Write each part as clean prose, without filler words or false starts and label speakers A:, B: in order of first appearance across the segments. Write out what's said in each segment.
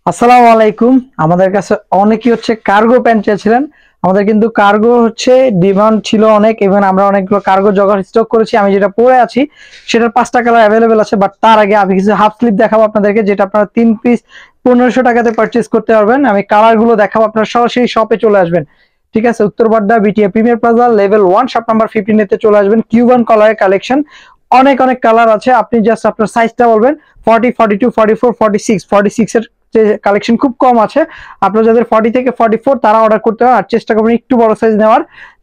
A: আসসালামু আলাইকুম। আমাদের কাছে অনেকেই কার্গো প্যান্ট চেয়েছিলেন। আমাদের কিন্তু কার্গো ডিমান্ড ছিল অনেক, ইভেন আমরা অনেকগুলো কার্গো জগার স্টক করেছি। আমি যেটা পরে আছি সেটার 5টা কালার অ্যাভেলেবেল আছে, বাট তার আগে আমি কিছু হাফ স্লিপ দেখাবো আপনাদেরকে, যেটা আপনারা 3 পিস 1500 টাকাতে পারচেজ করতে পারবেন। আমি কালার গুলো দেখাবো, আপনারা সরাসরি শপে চলে আসবেন। ঠিক আছে, Uttar Badda BTA premier plaza level 1 shop number 15 তে চলে আসবেন। কিউবান কালারের কালেকশন অনেক অনেক কালার আছে, আপনি জাস্ট আপনার সাইজটা বলবেন। 40, 42, 44, 46, 46 এর যে কালেকশন খুব কম আছে। আপনারা যাদের 40 থেকে 44 তারা অর্ডার করতে হবে, আর চেষ্টা করবেন একটু বড় সাইজ নেওয়ার,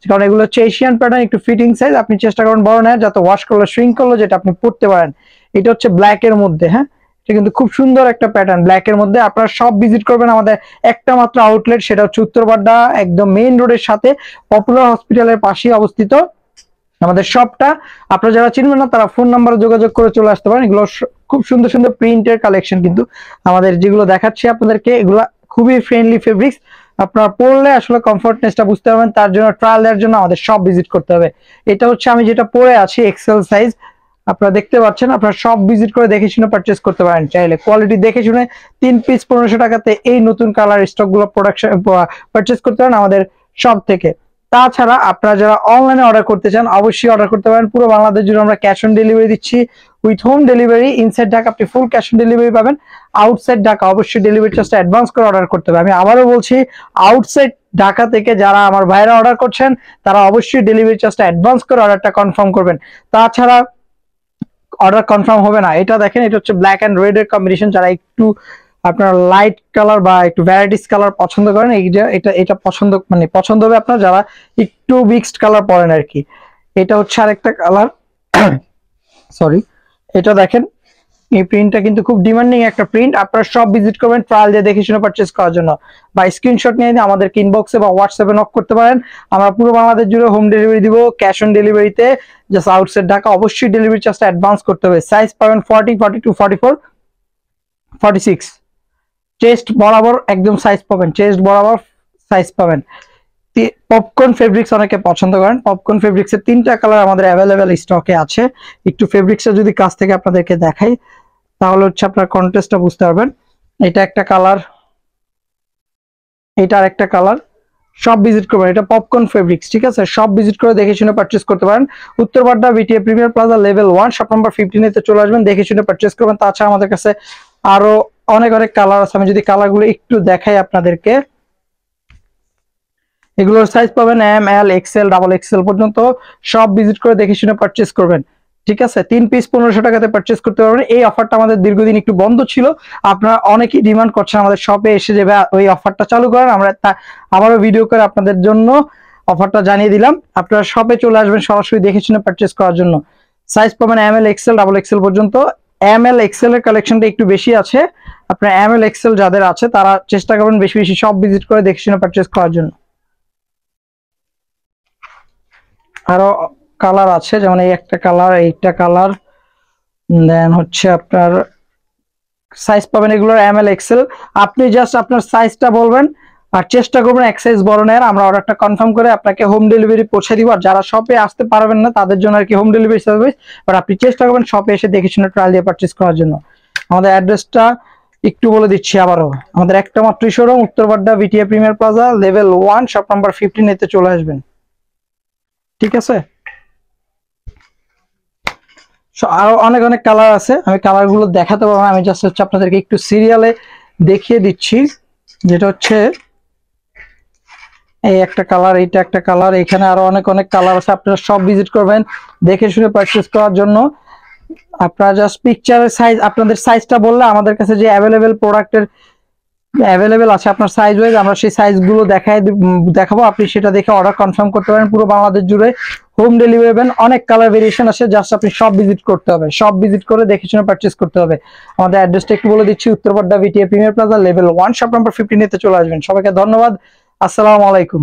A: কারণ এগুলো এশিয়ান প্যাটার্ন, একটু ফিটিং সাইজ। আপনি চেষ্টা করবেন বড় নেওয়ার, যাতে ওয়াশ করলে শ্রিঙ্ক করলে যেটা আপনি পড়তে পারেন। এটা ব্ল্যাক এর মধ্যে, হ্যাঁ এটা কিন্তু খুব সুন্দর একটা প্যাটার্ন ব্ল্যাক এর মধ্যে। আপনারা সব ভিজিট করবেন আমাদের একটা মাত্র আউটলেট, সেটা উত্তরবাড্ডা একদম মেইন রোডের সাথে পপুলার হসপিটালের পাশেই অবস্থিত আমাদের শপটা। আপনারা যারা চিনবেন না তারা ফোন নাম্বারে যোগাযোগ করে চলে আসতে পারেন। এগুলো খুব সুন্দর সুন্দর প্রিন্টের কালেকশন, কিন্তু আমাদের যেগুলো দেখাচ্ছি আপনাদেরকে এগুলো খুবই ফ্রেন্ডলি ফেব্রিক্স। আপনারা পরলে আসলে কমফর্টনেসটা বুঝতে পারবেন। তার জন্য ট্রায়াল দেওয়ার জন্য আমাদের সব ভিজিট করতে হবে। এটা আমি যেটা পরে আছি এক্সেল সাইজ, আপনারা দেখতে পাচ্ছেন। আপনারা সব ভিজিট করে দেখে শুনে পারচেজ করতে পারেন। চাইলে কোয়ালিটি দেখে শুনে 3 পিস 1500 টাকাতে এই নতুন কালার স্টক গুলো প্রোডাকশন পারচেজ করতে পারেন আমাদের সব থেকে। তাছাড়া আপনারা যারা অনলাইনে অর্ডার করতে চান অবশ্যই অর্ডার করতে পারেন। পুরো বাংলাদেশ জুড়ে আমরা ক্যাশ অন ডেলিভারি দিচ্ছি, with home delivery. Inside Dhaka আপনি ফুল ক্যাশ অন ডেলিভারি পাবেন। আউটসাইড ঢাকা অবশ্যই ডেলিভারি চার্জটা অ্যাডভান্স করে অর্ডার করতে হবে। আমি আবারও বলছি, আউটসাইড ঢাকা থেকে যারা আমার ভাইরা অর্ডার করছেন তারা অবশ্যই ডেলিভারি চার্জটা অ্যাডভান্স করে অর্ডারটা কনফার্ম করবেন। তাছাড়া অর্ডার কনফার্ম হবে না। এটা দেখেন, এটা ব্ল্যাক এন্ড রেড এর কম্বিনেশন। যারা একটু আপনার লাইট কালার বা একটু ভ্যারাইটিস কালার পছন্দ করেন, এটা পছন্দ হবে আপনার যারা একটু মিক্সড কালার পরেন আর কি। এটা আরেকটা কালার সরি, এটা দেখেন, এই প্রিন্টটা কিন্তু খুব ডিমান্ডিং একটা প্রিন্ট। আপনারা সব ভিজিট করবেন ট্রায়াল দিয়ে দেখে শুনে পারচেজ করার জন্য, বা স্ক্রিনশট নিয়ে আমাদের ইনবক্সে বা হোয়াটসঅ্যাপে নক করতে পারেন। আমরা পুরো বাংলাদেশ জুড়ে হোম ডেলিভারি দিব, ক্যাশ অন ডেলিভারিতে। জাস্ট আউটসাইড ঢাকা অবশ্যই ডেলিভারি চার্জটা অ্যাডভান্স করতে হবে। সাইজ পাবেন 40, 42, 44, 46। চেস্ট বরাবর একদম সাইজ পাবেন, চেস্ট বরাবর সাইজ পাবেন। পপকর্ন ফেব্রিক্স অনেকে পছন্দ করেন। পপকর্ন ফেব্রিক্স এর 3টা কালার আমাদের অ্যাভেলেবেল স্টকে আছে। একটু ফেব্রিক্সটা যদি কাছ থেকে আপনাদেরকে দেখাই তাহলে আপনার কন্ট্রাস্টটা বুঝতে পারবেন। এটা একটা কালার, এটা আরেকটা কালার। সব ভিজিট করবেন, এটা পপকর্ন ফেব্রিক্স। ঠিক আছে, সব ভিজিট করে দেখে শুনে পারচেজ করতে পারেন। Uttar Badda BTA premier plaza level 1 shop number 15 তে চলে আসবেন, দেখে শুনে পারচেজ করবেন। তাছাড়া আমাদের কাছে আরো অনেক অনেক কালার আছে। আমি যদি কালারগুলো একটু দেখাই আপনাদেরকে, এগুলোর সাইজ পাবেন এম, এল, এক্সেল, ডাবল এক্সেল পর্যন্ত। সব ভিজিট করে দেখে শুনে পারচেজ করবেন। ঠিক আছে, 3 পিস 1500 টাকাতে পারচেজ করতে পারবেন। এই অফারটা আমাদের দীর্ঘদিন একটু বন্ধ ছিল, আপনারা অনেকেই ডিমান্ড করছেন আমাদের শপে এসে যে ওই অফারটা চালু করেন। আমরা আবারও ভিডিও করে আপনাদের জন্য অফারটা জানিয়ে দিলাম। আপনারা শপে চলে আসবেন সরাসরি দেখে শুনে পারচেজ করার জন্য। সাইজ পাবেন এম, এল, এক্সেল, ডাবল এক্সেল পর্যন্ত। এম, এল, এক্সেল এর কালেকশনটা একটু বেশি আছে। আপনার এম, এল, এক্সেল যাদের আছে তারা চেষ্টা করবেন বেশি বেশি সব ভিজিট করে দেখে শুনে পারচেজ করার জন্য। আরো কালার আছে, যেমন এই একটা কালার, এইটা কালার, দেন আপনার সাইজ পাবেন এগুলোর এম, এল, এক্সেল। আপনি জাস্ট আপনার সাইজটা বলবেন আর চেষ্টা করবেন এক সাইজ বড় নেওয়ার। আমরা অর্ডারটা কনফার্ম করে আপনাকে হোম ডেলিভারি পৌঁছে দিব। আর যারা শপে আসতে পারবেন না তাদের জন্য আর কি হোম ডেলিভারি সার্ভিস, বাট আপনি চেষ্টা করবেন শপে এসে দেখে শুনে ট্রায়াল দিয়ে পারচেজ করার জন্য। আমাদের অ্যাড্রেসটা একটু বলে দিচ্ছি আবারও। আমাদের একটা মাত্র showroom, Uttar Badda BTA premier plaza level 1 shop number 15 তে চলে আসবেন। ঠিক আছে, আরো অনেক অনেক কালার আছে, আমি কালার গুলো দেখাতে পারবো। আমি জাস্ট আপনাদেরকে একটু সিরিয়ালে দেখিয়ে দিচ্ছি। যেটা এই একটা কালার, এইটা একটা কালার, এখানে আরো অনেক অনেক কালার আছে। আপনারা সব ভিজিট করবেন দেখে শুনে পারচেজ করার জন্য। আপনারা জাস্ট পিকচারের সাইজ, আপনাদের সাইজটা বললে আমাদের কাছে যে অ্যাভেলেবেল প্রোডাক্টের অ্যাভেলেবেল আছে আপনার সাইজ ওয়াইজ, আমরা সেই সাইজগুলো দেখাবো। আপনি সেটা দেখে অর্ডার কনফার্ম করতে পারেন। পুরো বাংলাদেশ জুড়ে হোম ডেলিভারি পাবেন। অনেক কালার ভেরিয়েশন আছে, জাস্ট আপনি সব ভিজিট করতে হবে, সব ভিজিট করে দেখে শুনে পারচেজ করতে হবে। আমাদের অ্যাড্রেসটা একটু বলে দিচ্ছি, Uttar Badda BTA premier plaza level 1 shop number 15 তে চলে আসবেন। সবাইকে ধন্যবাদ, আসসালামু আলাইকুম।